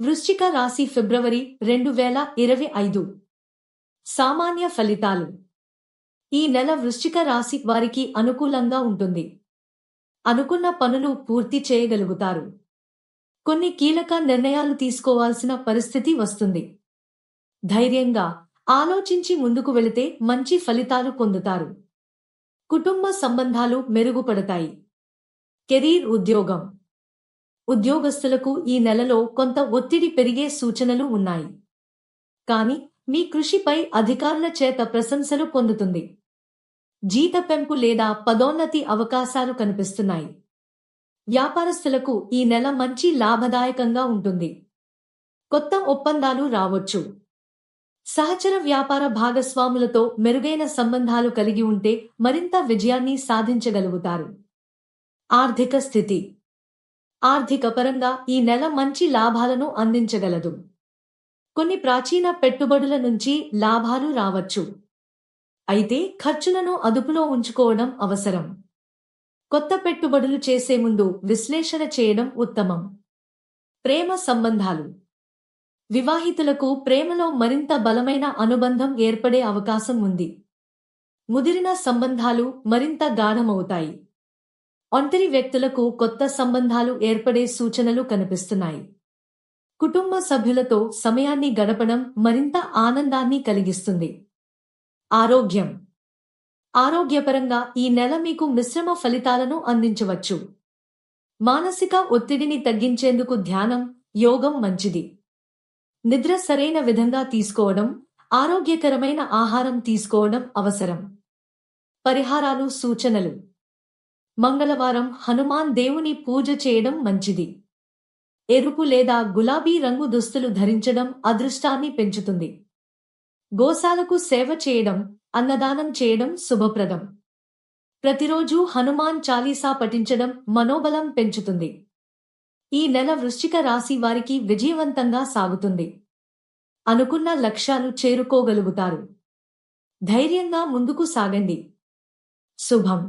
వృశ్చిక రాశి ఫిబ్రవరి 2025 సామాన్య ఫలితాలు. ఈ నెల వృశ్చిక రాశి వారికి అనుకూలంగా ఉంటుంది. అనుకున్న పనులు పూర్తి చేయగలుగుతారు. కొన్ని కీలక నిర్ణయాలు తీసుకోవాల్సిన పరిస్థితి వస్తుంది. ధైర్యంగా ఆలోచించి ముందుకు వెళితే మంచి ఫలితాలు పొందుతారు. కుటుంబ సంబంధాలు మెరుగుపడతాయి. కెరీర్ ఉద్యోగం. ఉద్యోగస్తులకు ఈ నెలలో కొంత ఒత్తిడి పెరిగే సూచనలు ఉన్నాయి. కానీ మీ కృషిపై అధికారుల చేత ప్రశంసలు పొందుతుంది. జీత పెంపు లేదా పదోన్నతి అవకాశాలు కనిపిస్తున్నాయి. వ్యాపారస్తులకు ఈ నెల మంచి లాభదాయకంగా ఉంటుంది. కొత్త ఒప్పందాలు రావచ్చు. సహచర వ్యాపార భాగస్వాములతో మెరుగైన సంబంధాలు కలిగి ఉంటే మరింత విజయాన్ని సాధించగలుగుతారు. ఆర్థిక స్థితి. ఆర్థిక పరంగా ఈ నెల మంచి లాభాలను అందించగలదు. కొన్ని ప్రాచీన పెట్టుబడుల నుంచి లాభాలు రావచ్చు. అయితే ఖర్చులను అదుపులో ఉంచుకోవడం అవసరం. కొత్త పెట్టుబడులు చేసే ముందు విశ్లేషణ చేయడం ఉత్తమం. ప్రేమ సంబంధాలు. వివాహితులకు ప్రేమలో మరింత బలమైన అనుబంధం ఏర్పడే అవకాశం ఉంది. ముదిరిన సంబంధాలు మరింత గాఢమవుతాయి. ఒంటరి వ్యక్తులకు కొత్త సంబంధాలు ఏర్పడే సూచనలు కనిపిస్తున్నాయి. కుటుంబ సభ్యులతో సమయాన్ని గడపడం మరింత ఆనందాన్ని కలిగిస్తుంది. ఆరోగ్యం. ఆరోగ్యపరంగా ఈ నెల మీకు మిశ్రమ ఫలితాలను అందించవచ్చు. మానసిక ఒత్తిడిని తగ్గించేందుకు ధ్యానం, యోగం మంచిది. నిద్ర సరైన విధంగా తీసుకోవడం, ఆరోగ్యకరమైన ఆహారం తీసుకోవడం అవసరం. పరిహారాలు సూచనలు. మంగళవారం హనుమాన్ దేవుని పూజ చేయడం మంచిది. ఎరుపు లేదా గులాబీ రంగు దుస్తులు ధరించడం అదృష్టాన్ని పెంచుతుంది. గోశాలకు సేవ చేయడం, అన్నదానం చేయడం శుభప్రదం. ప్రతిరోజు హనుమాన్ చాలీసా పఠించడం మనోబలం పెంచుతుంది. ఈ నెల వృశ్చిక రాశి వారికి విజయవంతంగా సాగుతుంది. అనుకున్న లక్ష్యాలు చేరుకోగలుగుతారు. ధైర్యంగా ముందుకు సాగండి. శుభం.